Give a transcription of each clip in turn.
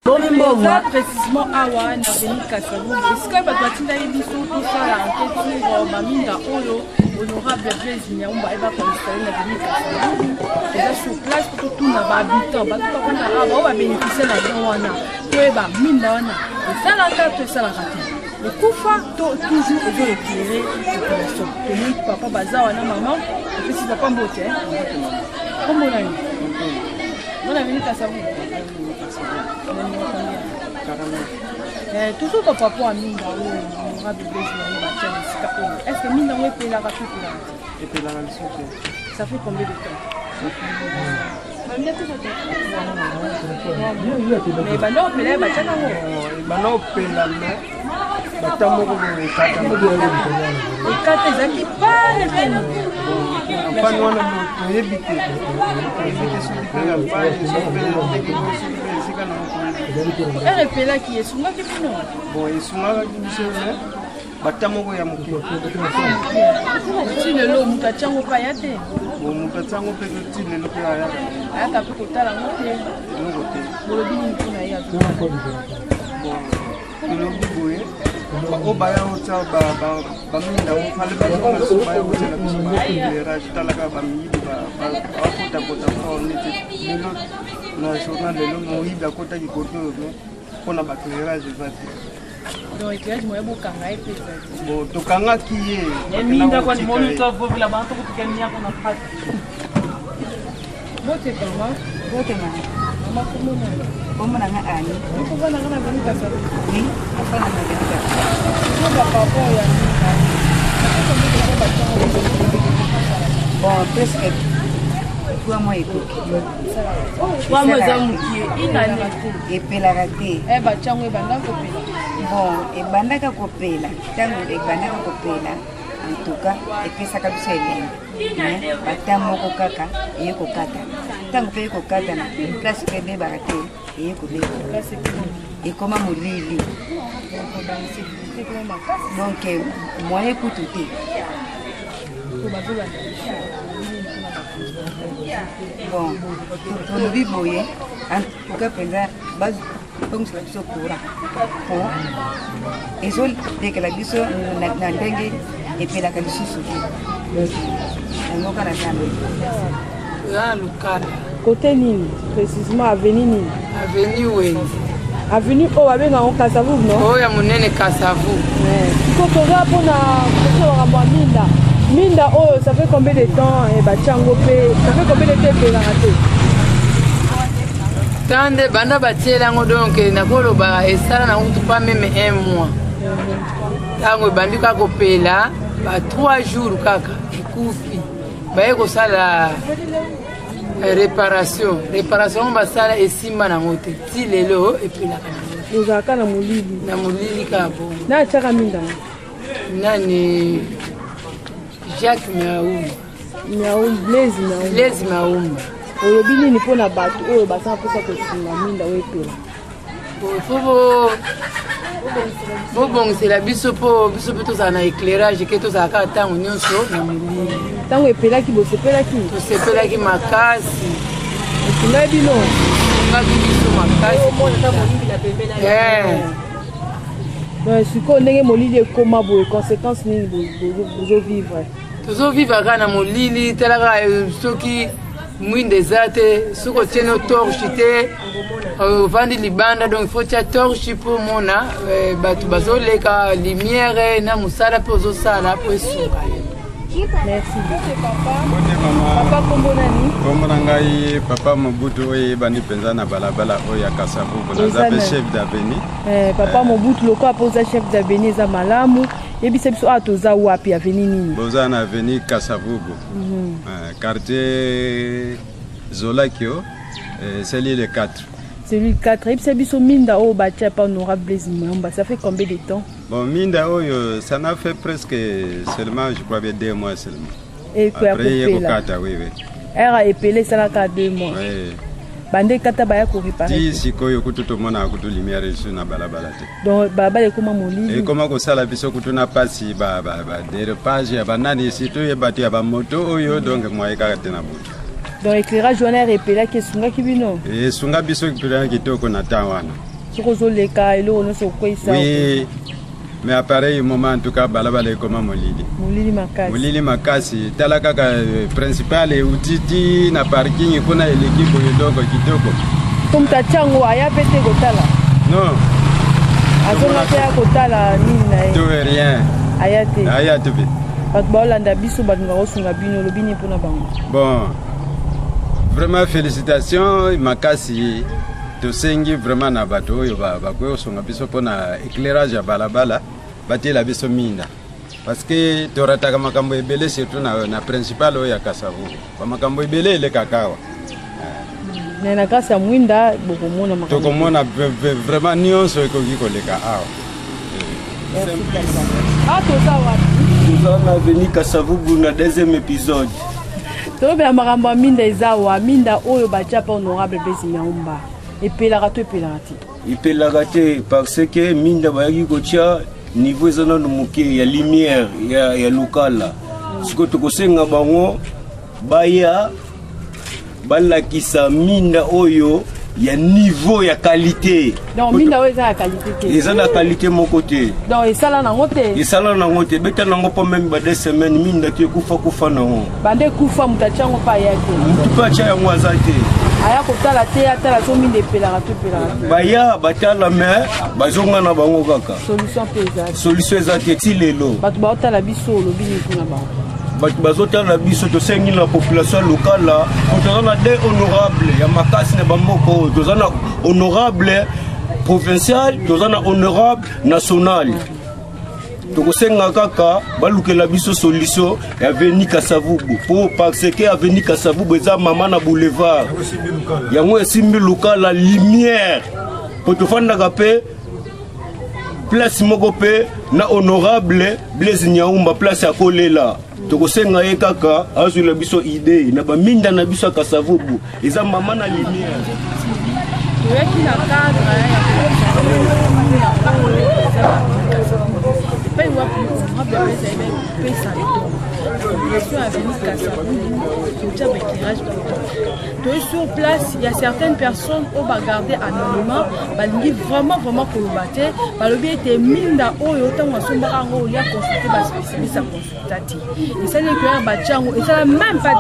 Ça précisément awa na veni Kasavu. Est-ce que batinda yebiso tout ça la enquête sur Maminda Oyo honorable Blaise Nyamumba eba installé na veni Kasavu. Déjà sur place pour tout na habitant, ba tout pas na aba ba bénéficier na bien wana. To eba minda wana. Et ça la carte ça la raté. Le Koufa toujours veut éclairer la population. Tenir papa baza wana maman, et puis si papa mbote comment on a eu? On a venu Kasavu. Toujours ton papa a mis dans l'honorable Blaise Nyamumba. Est-ce que Minda est payé la rapide pour la et puis la ça fait combien de temps? Mais bah non, mais bah tiens bah non, pela mais bah t'as mon et quand tes amis parlent enfin nous on a évité RP là qui est sous moi qui finit bon et sous moi qui batamoko ya moke ti lelo mutachango pa yate bo mutachango pe ti lelo pe aya aka pe kotala ngote ngote bolobi ni kuna ya bon lobi boye o baya o tsa ba minda o fale ba ko so baya o tsa biso ba rage talaka ba mi ba kota ko ni ti lelo na journal lelo no ida kota ki koto pona ba éclairage vati. Donc éclairage moi beaucoup kanga et bon to kanga qui est minda kwa moni to vo la bantu kutukania kuna pati bote kama bote mama mama kumuna mama na ngani ko bana ngana veni Kasavu ni afana na ganda ko ba papa ya bon presque 3 mois et tout 3 mois za mukie inani et pela raté ba chango e banda ko pela bon et bandaka ko pela tango e bandaka ko pela en tout cas et puis ça kabisa elenge bata moko kaka e ko kata tango pe ko kata na place pe be baraté e ko be et comment molili donc moi écoute tout bon pour le vivre en tout cas pendant base comme ça se courant bon et so dès que la biso na ndenge et puis la kalisu suki on va la chambre là Lucas côté nini précisément avenue nini avenue Wendy avenue o abenga en Kasavu non o ya munene Kasavu ko toza pona ko ngamba Minda oh ça fait combien de temps et bachango pe ça fait combien de temps la raté tande banda batiela ngo donc na kolo ba esala na utu pas même 1 mois tango bandi ka kopela ba 3 jours kaka ikufi ba eko sala réparation ba sala esimba na ngote ti lelo epela kana uzaka na mulili ka bon na chaka Minda nani Jacques Blaise Nyamumba olobi nini mpona bato oyo basala mposa kosinga Minda oyo epela bobongisela biso mpo biso mpe tozala na éclairage ke tozala kaka ntango nyonso na molili ntango epelaki bosepelaki tosepelaki makasi esingai bino ngaki biso makasi sikoyo ndenge molili ekoma boye conséquence nini bozovivre tozovivre kaka na molili talaka soki mwinde eza te soki otie no torche te ovandi libanda donc il faut tia torche mpo mona bato bazoleka lumière na mosala mpe ozosala mpo esuka merci papa kombo nani kombo na ngai papa Mobutu oyo eyebani mpenza na balabala oyo ya Kasavu naza mpe chef d'avenue papa Mobutu lokola mpo oza chef d'avenue eza malamu yebisa biso awa toza wapi avenue nini boza na avenue Kasavu quartier Zolakio c'est le 4 celui 4 yebisa biso Minda oyo batia pa honorable Blaise Nyamumba ça fait combien de temps bon Minda oyo ça n'a fait presque seulement je crois bien 2 mois seulement et après yekokata oui era epele salaka 2 mois oui bande kata baya ko réparer ti sikoyo kutu tomona kutu lumière ici na balabala te donc balabala ekoma molili ekoma kosala biso kutu na pasi dérapage ya banani surtout yebati ya bamoto oyo donc moi ekaka te na butu donc éclairage wana repela ke sunga kibino sunga biso kipela kitoko na temps wana soki ozoleka eloko nyonso okweyisa oui mais à pareil moment en tout cas balabala ekoma molili makasi tala kaka principal eutiti na parking kuna eleki boye doko kitoko to moto atia yango aya mpe te kotala non azonga mpe ya kotala nini na ye to rien aya te mpe bato baolanda biso balinga kosunga bino olobi nini mpona bango bon vraiment félicitations makasi tosengi vraiment na bato oyo bakoki kosunga biso mpona éclairage ya balabala batiela biso minda parce que torataka makambo ebele surtout na principal oyo ya Kasavubu bamakambo ebele elekaka awa na grâce ya mwinda bokomona makambo tokomona vraiment nyonso ekoki koleka awa toza wapi toza na veni Kasavubu na deuxième épisode tolobela makambo ya minda eza wa minda oyo batia pa honorable Blaise Nyaumba epelaka to epelaka te parce que minda bayaki kotia niveau eza nano moke ya lumière ya lokala siko tokosenga bango baya balakisa minda oyo ya niveau ya qualité donc minda oyo eza ya qualité te eza na qualité moko te donc esala nango te beta nango po même ba 2 semaines minda ki kufa nango bande kufa mutatia ngo pa ya te mutu pa cha yango aza te aya kotala te atala so minda epelaka to baya batala mais bazonga na bango kaka solution eza te ti lelo bato baotala biso olobi nini mpona bango bato bazotala biso tosengi na population locale toza na de honorable ya makasi na bamoko toza na honorable provincial toza na honorable national tokosenga kaka balukela biso solution ya Avenue Kasavubu po parce que Avenue Kasavubu eza mama na boulevard yango esimbi lokala lumière po tofandaka pe place moko pe na honorable Blaise Nyaumba place ya kolela tokosenga ye kaka azwila biso idée na baminda na biso ya Kasavubu eza mama na lumière toyaki na cadre epai wapi honorable pesa population Avenue Kasavubu totia baéclairage toye sur place il y a certaines personnes au bagarder anonymat balingi vraiment koloba te balobi ete minda oyo ntango asombaka yango olia consulter baspécialiste ya consulta te esali éclairage batia yango esala même pas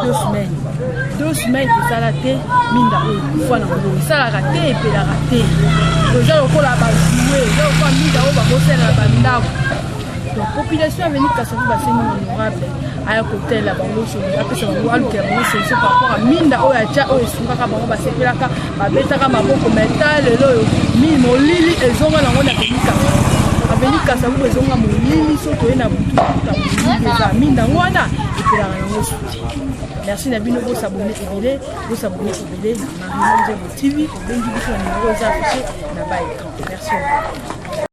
2 semaines esala te minda oyo kufa nango esalaka te epelaka te toza lokola bazue eza lokola minda oyo bakosalela bandako donc population Avenue Kasavubu basengi honorable aya kotela bango apesa bango alukela bango solution par rapport a minda oyo atia oyo esungaka bango basepelaka babetaka maboko meta lelo oyo molili ezonga nango na Avenue Kasavubu ezonga molili so toye na butu molili eza minda ngo wana epelaka nango suti merci na bino bosabone ebele na Marie TV obengi biso na numéro eza affiché na bas écran merci.